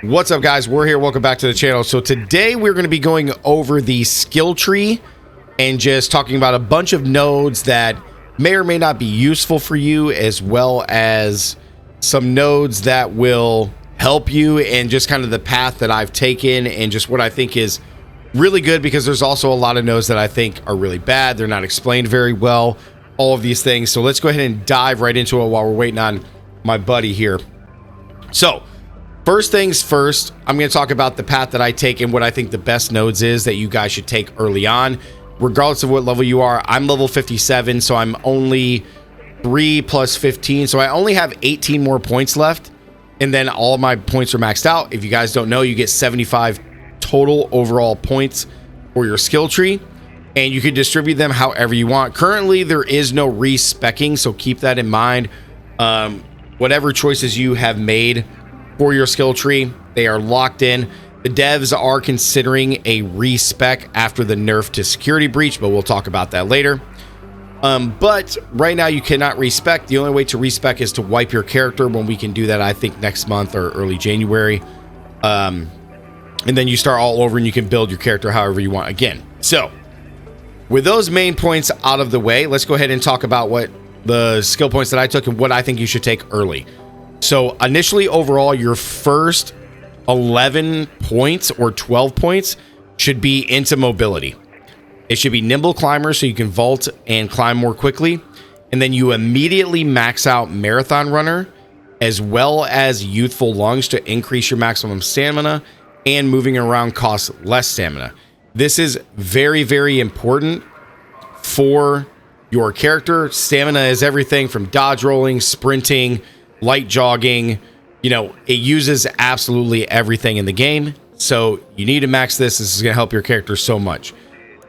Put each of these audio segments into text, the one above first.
What's up, guys? We're here. Welcome back to the channel. So today we're going to be going over the skill tree and just talking about a bunch of nodes that may or may not be useful for you, as well as some nodes that will help you, and just kind of the path that I've taken and just what I think is really good, because there's also a lot of nodes that I think are really bad. They're not explained very well, all of these things. So let's go ahead and dive right into it while we're waiting on my buddy here. So first things first, I'm going to talk about the path that I take and what I think the best nodes is that you guys should take early on, regardless of what level you are. I'm level 57, so I'm only 3 plus 15, so I only have 18 more points left, and then all of my points are maxed out. If you guys don't know, you get 75 total overall points for your skill tree, and you can distribute them however you want. Currently, there is no respecking, so keep that in mind. Whatever choices you have made for your skill tree, they are locked in. The devs are considering a respec after the nerf to security breach, but we'll talk about that later. But right now you cannot respec. The only way to respec is to wipe your character, when we can do that, I think next month or early January. And then you start all over and you can build your character however you want again. So with those main points out of the way, let's go ahead and talk about what the skill points that I took and what I think you should take early. So initially, overall, your first 11 points or 12 points should be into mobility. It should be nimble climber, so you can vault and climb more quickly. And then you immediately max out marathon runner, as well as youthful lungs, to increase your maximum stamina, and moving around costs less stamina. This is very, very important for your character. Stamina is everything from dodge rolling, sprinting, light jogging. You know, it uses absolutely everything in the game, so you need to max this. This is going to help your character so much.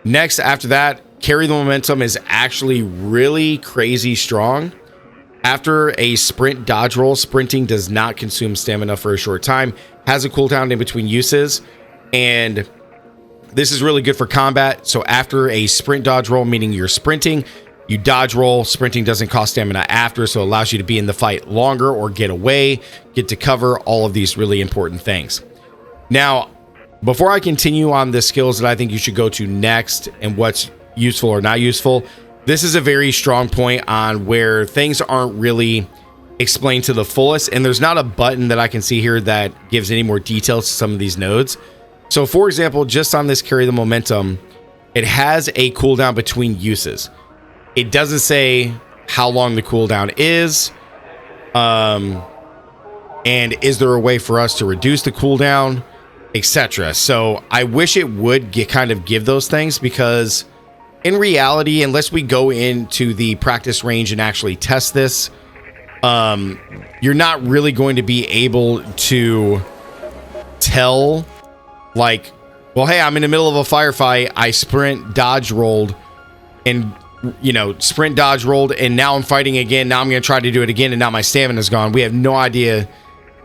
Next, after that, carry the momentum is actually really crazy strong. After a sprint dodge roll, sprinting does not consume stamina for a short time, has a cooldown in between uses, and this is really good for combat. So after a sprint dodge roll, meaning you're sprinting, you dodge roll. Sprinting doesn't cost stamina after, so it allows you to be in the fight longer or get away, get to cover, all of these really important things. Now, before I continue on the skills that I think you should go to next and what's useful or not useful, this is a very strong point on where things aren't really explained to the fullest, and there's not a button that I can see here that gives any more details to some of these nodes. So for example, just on this carry the momentum, it has a cooldown between uses. It doesn't say how long the cooldown is, and is there a way for us to reduce the cooldown, etc. So I wish it would give those things, because in reality, unless we go into the practice range and actually test this, you're not really going to be able to tell, like, well, hey, I'm in the middle of a firefight, I sprint dodge rolled, and sprint dodge rolled, and now I'm fighting again. Now I'm going to try to do it again, and now my stamina is gone. We have no idea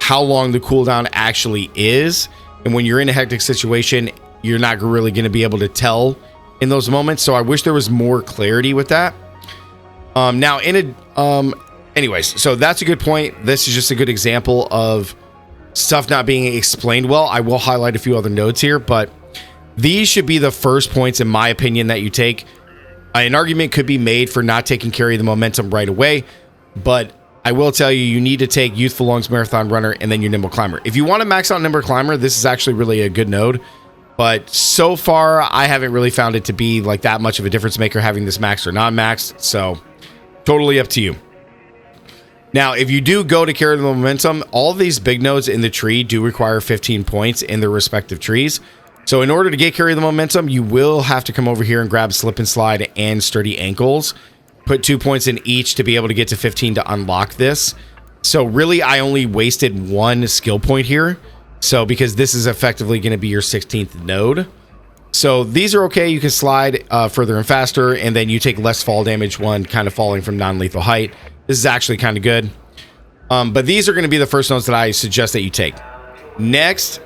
how long the cooldown actually is, and when you're in a hectic situation, you're not really going to be able to tell in those moments. So I wish there was more clarity with that. Anyways, so that's a good point. This is just a good example of stuff not being explained well. I will highlight a few other nodes here, but these should be the first points, in my opinion, that you take. An argument could be made for not taking carry the momentum right away, but I will tell you, you need to take youthful lungs, marathon runner, and then your nimble climber. If you want to max out nimble climber, this is actually really a good node, but so far I haven't really found it to be like that much of a difference maker having this maxed or non-maxed, so totally up to you. Now, if you do go to carry the momentum, all of these big nodes in the tree do require 15 points in their respective trees. So in order to get carry the momentum, you will have to come over here and grab slip and slide and sturdy ankles. Put 2 points in each to be able to get to 15 to unlock this. So really, I only wasted 1 skill point here. So because this is effectively going to be your 16th node. So these are okay. You can slide further and faster, and then you take less fall damage when kind of falling from non-lethal height. This is actually kind of good. But these are going to be the first nodes that I suggest that you take. Next,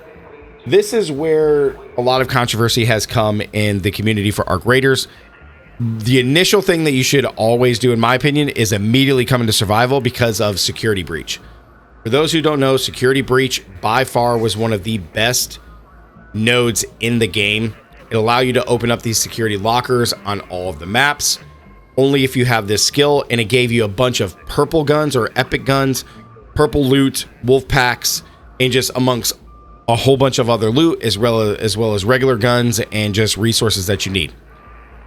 this is where a lot of controversy has come in the community for Arc Raiders. The initial thing that you should always do, in my opinion, is immediately come into survival because of security breach. For those who don't know, Security Breach by far was one of the best nodes in the game. It allows you to open up these security lockers on all of the maps, only if you have this skill, and it gave you a bunch of purple guns or epic guns, purple loot, wolf packs, and just amongst a whole bunch of other loot, as well as regular guns and just resources that you need.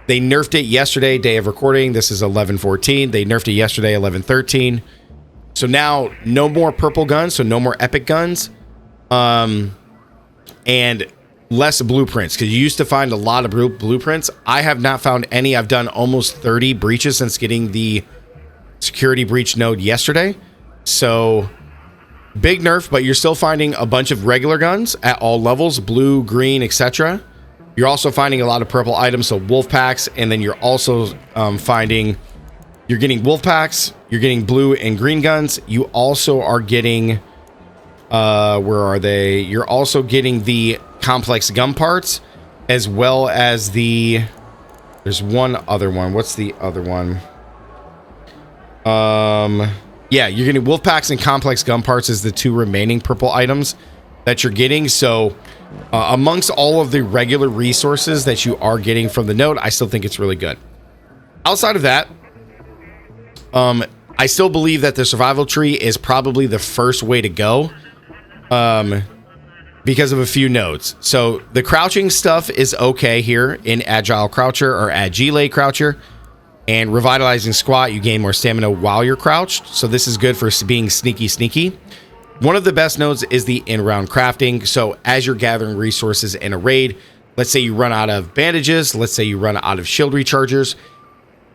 They nerfed it yesterday, day of recording. This is 11/14. They nerfed it yesterday, 11/13. So now no more purple guns, so no more epic guns, and less blueprints, because you used to find a lot of blueprints. I have not found any. I've done almost 30 breaches since getting the Security Breach node yesterday. So big nerf, but you're still finding a bunch of regular guns at all levels, blue, green, etc. You're also finding a lot of purple items, so wolf packs, and then you're also you're getting wolf packs, you're getting blue and green guns. You also are getting where are they? You're also getting the complex gun parts, as well as there's one other one. What's the other one? Yeah, you're getting wolf packs and complex gun parts as the two remaining purple items that you're getting. So amongst all of the regular resources that you are getting from the node, I still think it's really good. Outside of that, I still believe that the survival tree is probably the first way to go, because of a few nodes. So the crouching stuff is okay here in Agile Croucher or Agile Croucher, and Revitalizing Squat, you gain more stamina while you're crouched. So this is good for being sneaky. One of the best nodes is the in-round crafting. So as you're gathering resources in a raid, let's say you run out of bandages, let's say you run out of shield rechargers.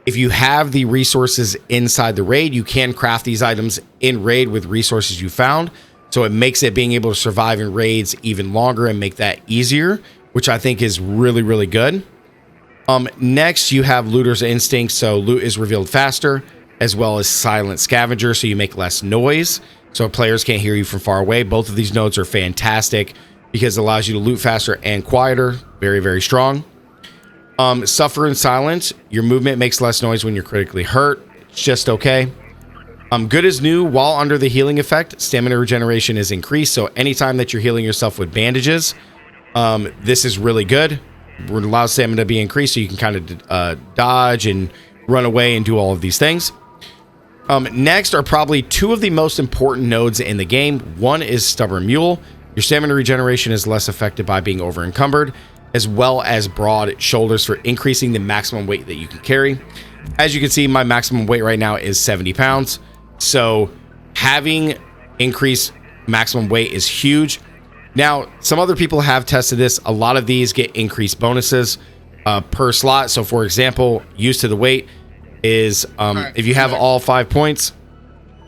If you have the resources inside the raid, you can craft these items in raid with resources you found. So it makes it being able to survive in raids even longer and make that easier, which I think is really, really good. Next, you have Looter's Instinct. So loot is revealed faster, as well as Silent Scavenger, so you make less noise, so players can't hear you from far away. Both of these nodes are fantastic because it allows you to loot faster and quieter. Very, very strong. Suffer in Silence. Your movement makes less noise when you're critically hurt. It's just okay. Good is new. While under the healing effect, stamina regeneration is increased. So anytime that you're healing yourself with bandages, this is really good. It allows stamina to be increased, so you can kind of dodge and run away and do all of these things. Next are probably two of the most important nodes in the game. One is Stubborn Mule. Your stamina regeneration is less affected by being over encumbered, as well as Broad Shoulders for increasing the maximum weight that you can carry. As you can see, my maximum weight right now is 70 pounds. So having increased maximum weight is huge. Now, some other people have tested this. A lot of these get increased bonuses per slot. So for example, Used to the Weight is if you have all 5 points,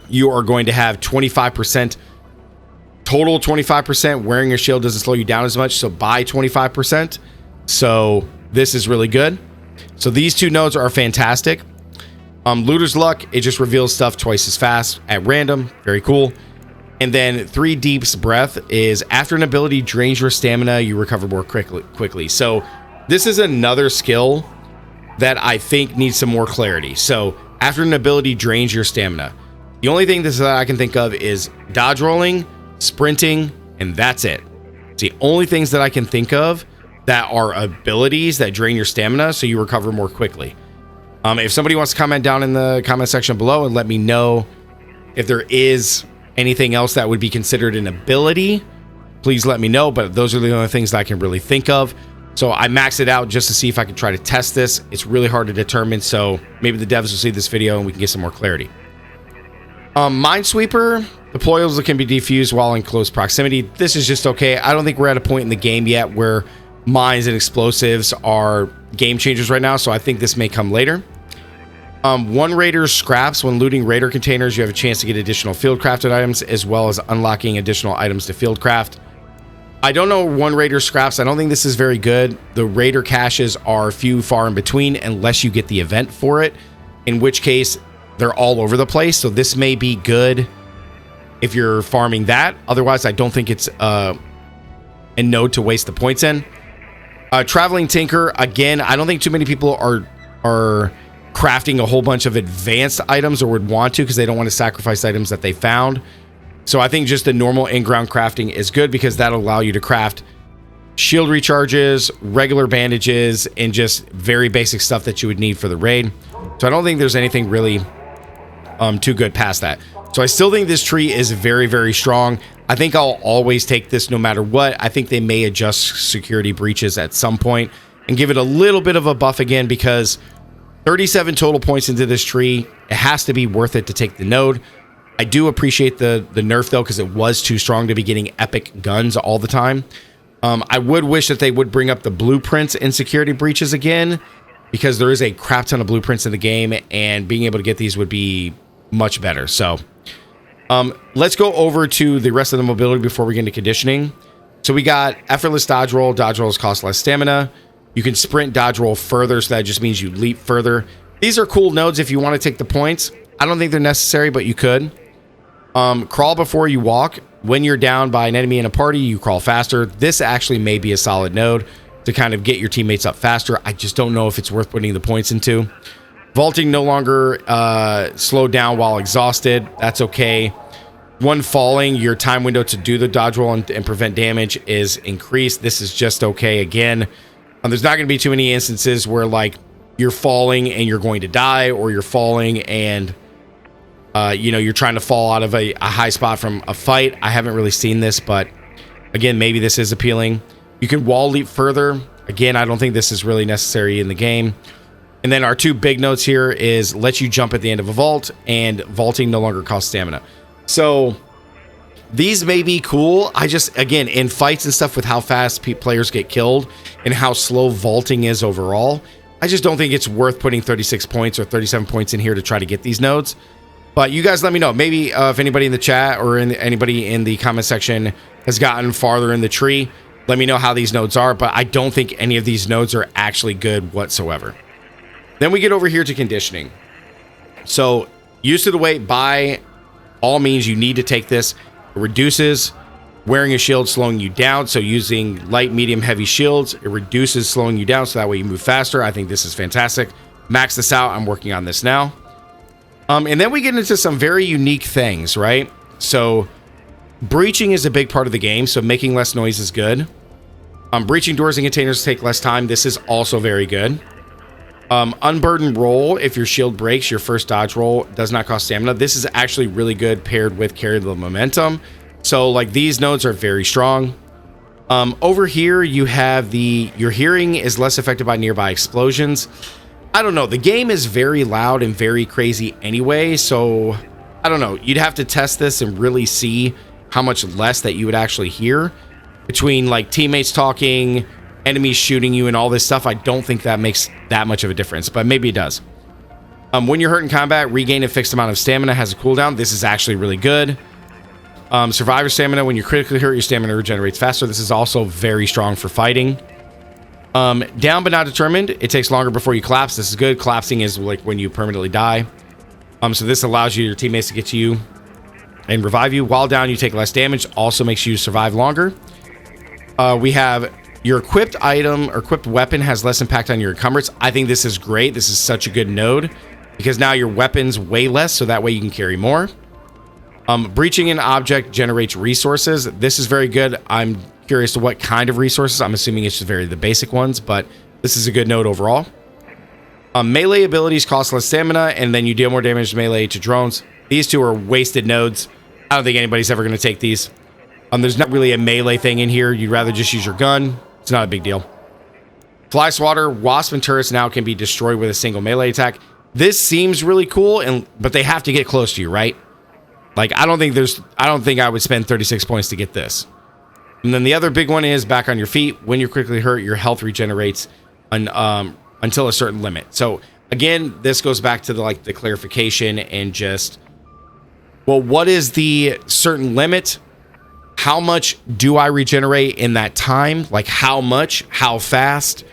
you are going to have 25% total. 25%. Wearing a shield doesn't slow you down as much, so buy 25%. So this is really good. So these two nodes are fantastic. Looter's Luck, it just reveals stuff twice as fast at random. Very cool. And then 3 Deep's Breath is after an ability drains your stamina, you recover more quickly. So this is another skill that I think needs some more clarity. So after an ability drains your stamina, the only thing that I can think of is dodge rolling, sprinting, and that's it. It's the only things that I can think of that are abilities that drain your stamina so you recover more quickly. If somebody wants to comment down in the comment section below and let me know if there is anything else that would be considered an ability, please let me know. But those are the only things that I can really think of. So I maxed it out just to see if I could try to test this. It's really hard to determine, so maybe the devs will see this video and we can get some more clarity. Minesweeper, deployables can be defused while in close proximity. This is just okay. I don't think we're at a point in the game yet where mines and explosives are game changers right now, so I think this may come later. One Raider's Scraps. When looting Raider containers, you have a chance to get additional field crafted items, as well as unlocking additional items to field craft. I don't know One Raider Scraps. I don't think this is very good. The Raider caches are few far in between unless you get the event for it, in which case they're all over the place. So this may be good if you're farming that. Otherwise, I don't think it's a node to waste the points in. Traveling Tinker, again, I don't think too many people are crafting a whole bunch of advanced items or would want to, because they don't want to sacrifice items that they found. So I think just the normal in-ground crafting is good because that'll allow you to craft shield recharges, regular bandages, and just very basic stuff that you would need for the raid. So I don't think there's anything really too good past that. So I still think this tree is very, very strong. I think I'll always take this no matter what. I think they may adjust security breaches at some point and give it a little bit of a buff again, because 37 total points into this tree, it has to be worth it to take the node. I do appreciate the nerf though, because it was too strong to be getting epic guns all the time. I would wish that they would bring up the blueprints in security breaches again, because there is a crap ton of blueprints in the game, and being able to get these would be much better. So let's go over to the rest of the mobility before we get into conditioning. So we got effortless dodge roll. Dodge rolls cost less stamina. You can sprint dodge roll further, so that just means you leap further. These are cool nodes if you want to take the points. I don't think they're necessary, but you could. Crawl before you walk. When you're down by an enemy in a party, you crawl faster. This actually may be a solid node to kind of get your teammates up faster. I just don't know if it's worth putting the points into. Vaulting no longer slowed down while exhausted. That's okay. When falling, your time window to do the dodge roll and prevent damage is increased. This is just okay again. There's not going to be too many instances where like you're falling and you're going to die, or you're falling and you're trying to fall out of a high spot from a fight. I haven't really seen this, but again, maybe this is appealing. You can wall leap further. Again, I don't think this is really necessary in the game. And then our two big notes here is let you jump at the end of a vault, and vaulting no longer costs stamina. So these may be cool. I just, again, in fights and stuff with how fast players get killed and how slow vaulting is overall, I just don't think it's worth putting 36 points or 37 points in here to try to get these nodes. But you guys let me know. Maybe if anybody in the chat or anybody in the comment section has gotten farther in the tree, let me know how these nodes are. But I don't think any of these nodes are actually good whatsoever. Then we get over here to conditioning. So use to the weight, by all means, you need to take this. It reduces wearing a shield, slowing you down. So using light, medium, heavy shields, it reduces slowing you down, so that way you move faster. I think this is fantastic. Max this out. I'm working on this now. And then we get into some very unique things, right? So breaching is a big part of the game, so making less noise is good. Breaching doors and containers take less time. This is also very good. Unburden roll. If your shield breaks, your first dodge roll does not cost stamina. This is actually really good paired with carry the momentum. So like these nodes are very strong. Over here you have your hearing is less affected by nearby explosions. I don't know. The game is very loud and very crazy anyway, so I don't know. You'd have to test this and really see how much less that you would actually hear between like teammates talking, enemies shooting you, and all this stuff. I don't think that makes that much of a difference, but maybe it does. When you're hurt in combat, regain a fixed amount of stamina has a cooldown. This is actually really good. Survivor stamina. When you're critically hurt, your stamina regenerates faster. This is also very strong for fighting. Down but not determined. It takes longer before you collapse. This is good. Collapsing is like when you permanently die. So this allows your teammates to get to you and revive you. While down, you take less damage. Also makes you survive longer. We have your equipped item or equipped weapon has less impact on your encumbrance. I think this is great. This is such a good node because now your weapons weigh less, so that way you can carry more. Breaching an object generates resources. This is very good. I'm curious to what kind of resources. I'm assuming it's just the basic ones, but this is a good node overall. Melee abilities cost less stamina, and then you deal more damage melee to drones. These two are wasted nodes. I don't think anybody's ever going to take these. There's not really a melee thing in here. You'd rather just use your gun. It's not a big deal. Fly swatter, wasp and turrets now can be destroyed with a single melee attack. This seems really cool, but they have to get close to you, right? Like, I don't think I would spend 36 points to get this. And then the other big one is back on your feet. When you're quickly hurt, your health regenerates until a certain limit. So again, this goes back to the clarification and just, well, what is the certain limit? How much do I regenerate in that time? Like how much, how fast?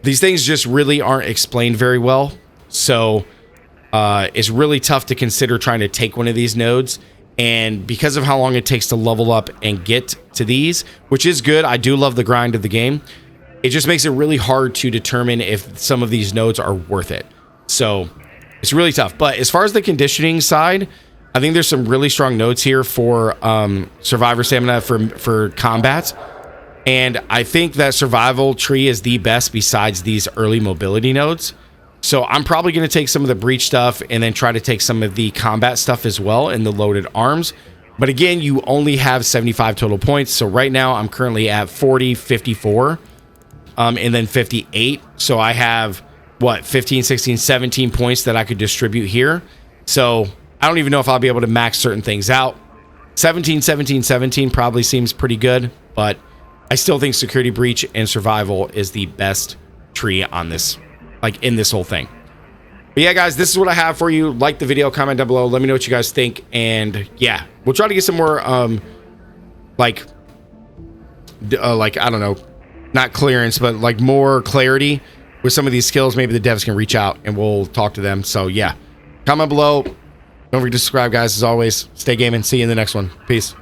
These things just really aren't explained very well. So it's really tough to consider trying to take one of these nodes. And because of how long it takes to level up and get to these, which is good, I do love the grind of the game, it just makes it really hard to determine if some of these nodes are worth it. So it's really tough. But as far as the conditioning side, I think there's some really strong nodes here for survivor stamina for combat. And I think that survival tree is the best besides these early mobility nodes. So I'm probably going to take some of the breach stuff and then try to take some of the combat stuff as well in the loaded arms. But again, you only have 75 total points. So right now I'm currently at 40, 54, and then 58. So I have, what, 15, 16, 17 points that I could distribute here. So I don't even know if I'll be able to max certain things out. 17, 17, 17 probably seems pretty good, but I still think security breach and survival is the best tree on this, like in this whole thing. But yeah, guys, this is what I have for you. Like the video, comment down below. Let me know what you guys think. And yeah, we'll try to get some more, like, I don't know, not clearance, but like more clarity with some of these skills. Maybe the devs can reach out and we'll talk to them. So yeah, comment below. Don't forget to subscribe, guys. As always, stay gaming. See you in the next one. Peace.